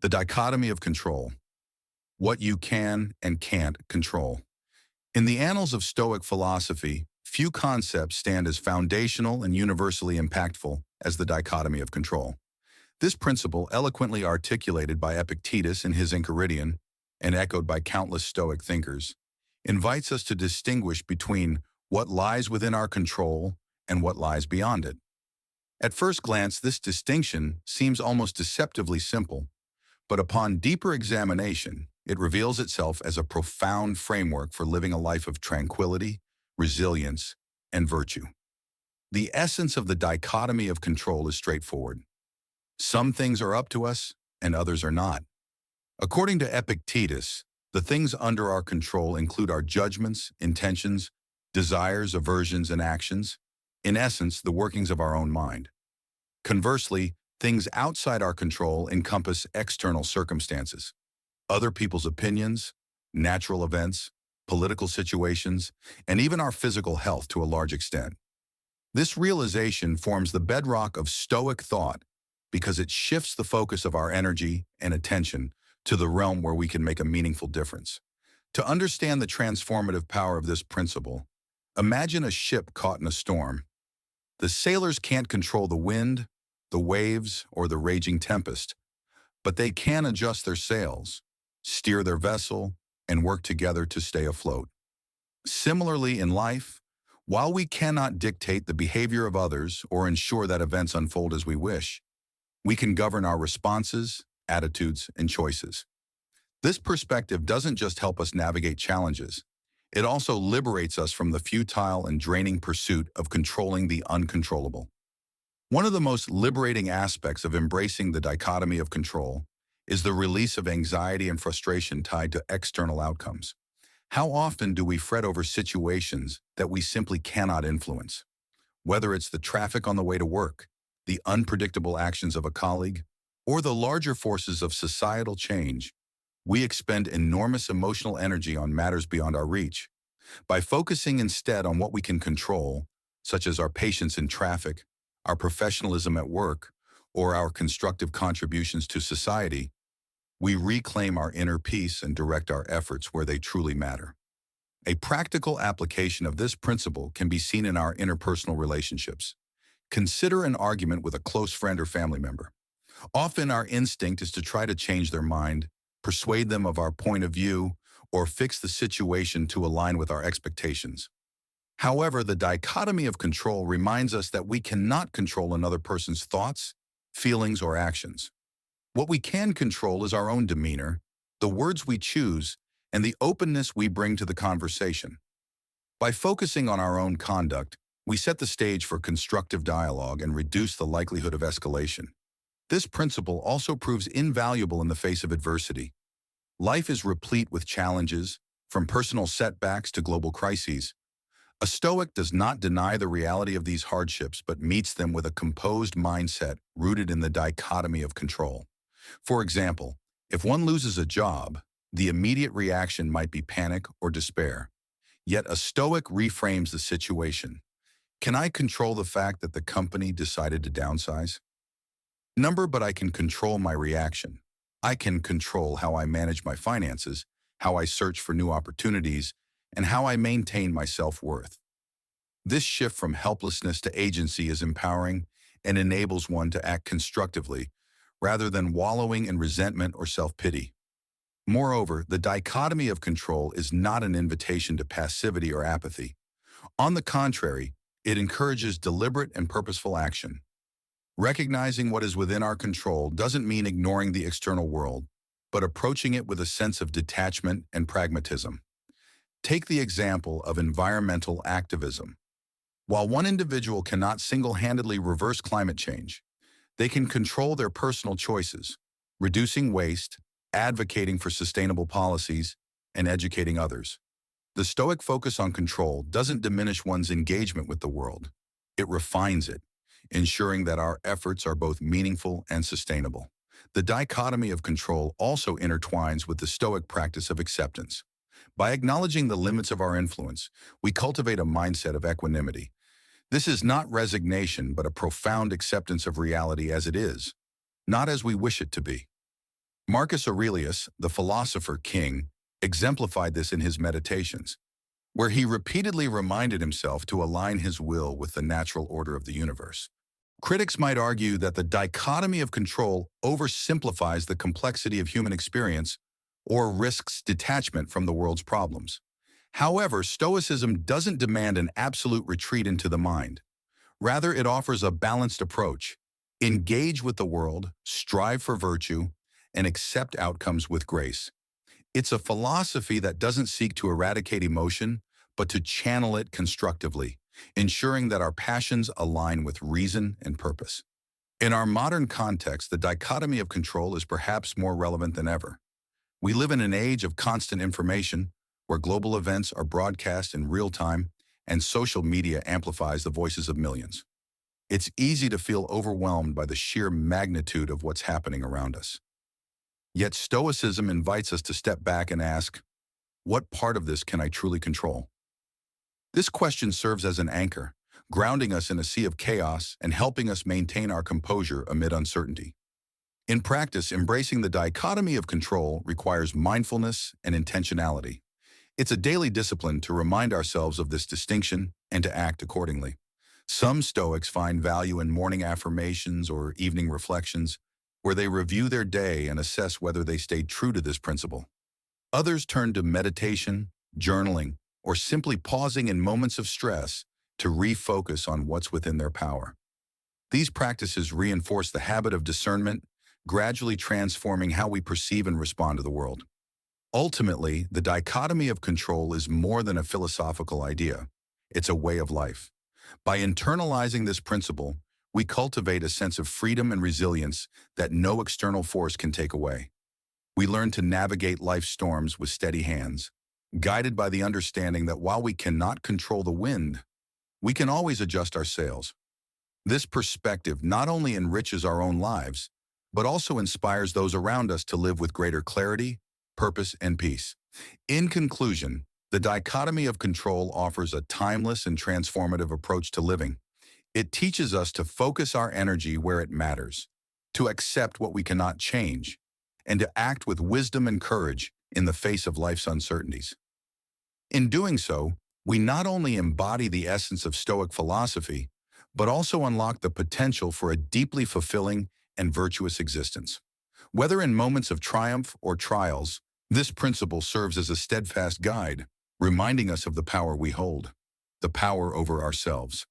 The dichotomy of control, what you can and can't control. In the annals of Stoic philosophy, few concepts stand as foundational and universally impactful as the dichotomy of control. This principle, eloquently articulated by Epictetus in his Enchiridion and echoed by countless Stoic thinkers, invites us to distinguish between what lies within our control and what lies beyond it. At first glance, this distinction seems almost deceptively simple, but upon deeper examination, it reveals itself as a profound framework for living a life of tranquility, resilience, and virtue. The essence of the dichotomy of control is straightforward. Some things are up to us, and others are not. According to Epictetus, the things under our control include our judgments, intentions, desires, aversions, and actions, in essence, the workings of our own mind. Conversely, things outside our control encompass external circumstances, other people's opinions, natural events, political situations, and even our physical health to a large extent. This realization forms the bedrock of Stoic thought because it shifts the focus of our energy and attention to the realm where we can make a meaningful difference. To understand the transformative power of this principle, imagine a ship caught in a storm. The sailors can't control the wind, the waves, or the raging tempest, but they can adjust their sails, steer their vessel, and work together to stay afloat. Similarly, in life, while we cannot dictate the behavior of others or ensure that events unfold as we wish, we can govern our responses, attitudes, and choices. This perspective doesn't just help us navigate challenges, it also liberates us from the futile and draining pursuit of controlling the uncontrollable. One of the most liberating aspects of embracing the dichotomy of control is the release of anxiety and frustration tied to external outcomes. How often do we fret over situations that we simply cannot influence? Whether it's the traffic on the way to work, the unpredictable actions of a colleague, or the larger forces of societal change, we expend enormous emotional energy on matters beyond our reach. By focusing instead on what we can control, such as our patience in traffic, our professionalism at work, or our constructive contributions to society, we reclaim our inner peace and direct our efforts where they truly matter. A practical application of this principle can be seen in our interpersonal relationships. Consider an argument with a close friend or family member. Often our instinct is to try to change their mind, persuade them of our point of view, or fix the situation to align with our expectations. However, the dichotomy of control reminds us that we cannot control another person's thoughts, feelings, or actions. What we can control is our own demeanor, the words we choose, and the openness we bring to the conversation. By focusing on our own conduct, we set the stage for constructive dialogue and reduce the likelihood of escalation. This principle also proves invaluable in the face of adversity. Life is replete with challenges, from personal setbacks to global crises. A Stoic does not deny the reality of these hardships but meets them with a composed mindset rooted in the dichotomy of control. For example, if one loses a job, the immediate reaction might be panic or despair. Yet a Stoic reframes the situation. Can I control the fact that the company decided to downsize? But I can control my reaction. I can control how I manage my finances, how I search for new opportunities, and how I maintain my self-worth. This shift from helplessness to agency is empowering and enables one to act constructively rather than wallowing in resentment or self-pity. Moreover, the dichotomy of control is not an invitation to passivity or apathy. On the contrary, it encourages deliberate and purposeful action. Recognizing what is within our control doesn't mean ignoring the external world, but approaching it with a sense of detachment and pragmatism. Take the example of environmental activism. While one individual cannot single-handedly reverse climate change, they can control their personal choices, reducing waste, advocating for sustainable policies, and educating others. The Stoic focus on control doesn't diminish one's engagement with the world. It refines it, ensuring that our efforts are both meaningful and sustainable. The dichotomy of control also intertwines with the Stoic practice of acceptance. By acknowledging the limits of our influence, we cultivate a mindset of equanimity. This is not resignation, but a profound acceptance of reality as it is, not as we wish it to be. Marcus Aurelius, the philosopher king, exemplified this in his Meditations, where he repeatedly reminded himself to align his will with the natural order of the universe. Critics might argue that the dichotomy of control oversimplifies the complexity of human experience or risks detachment from the world's problems. However, Stoicism doesn't demand an absolute retreat into the mind. Rather, it offers a balanced approach. Engage with the world, strive for virtue, and accept outcomes with grace. It's a philosophy that doesn't seek to eradicate emotion, but to channel it constructively, ensuring that our passions align with reason and purpose. In our modern context, the dichotomy of control is perhaps more relevant than ever. We live in an age of constant information, where global events are broadcast in real time and social media amplifies the voices of millions. It's easy to feel overwhelmed by the sheer magnitude of what's happening around us. Yet Stoicism invites us to step back and ask, what part of this can I truly control? This question serves as an anchor, grounding us in a sea of chaos and helping us maintain our composure amid uncertainty. In practice, embracing the dichotomy of control requires mindfulness and intentionality. It's a daily discipline to remind ourselves of this distinction and to act accordingly. Some Stoics find value in morning affirmations or evening reflections, where they review their day and assess whether they stayed true to this principle. Others turn to meditation, journaling, or simply pausing in moments of stress to refocus on what's within their power. These practices reinforce the habit of discernment, gradually transforming how we perceive and respond to the world. Ultimately, the dichotomy of control is more than a philosophical idea. It's a way of life. By internalizing this principle, we cultivate a sense of freedom and resilience that no external force can take away. We learn to navigate life's storms with steady hands, guided by the understanding that while we cannot control the wind, we can always adjust our sails. This perspective not only enriches our own lives, but also inspires those around us to live with greater clarity, purpose, and peace. In conclusion, the dichotomy of control offers a timeless and transformative approach to living. It teaches us to focus our energy where it matters, to accept what we cannot change, and to act with wisdom and courage in the face of life's uncertainties. In doing so, we not only embody the essence of Stoic philosophy, but also unlock the potential for a deeply fulfilling and virtuous existence. Whether in moments of triumph or trials, this principle serves as a steadfast guide, reminding us of the power we hold, the power over ourselves,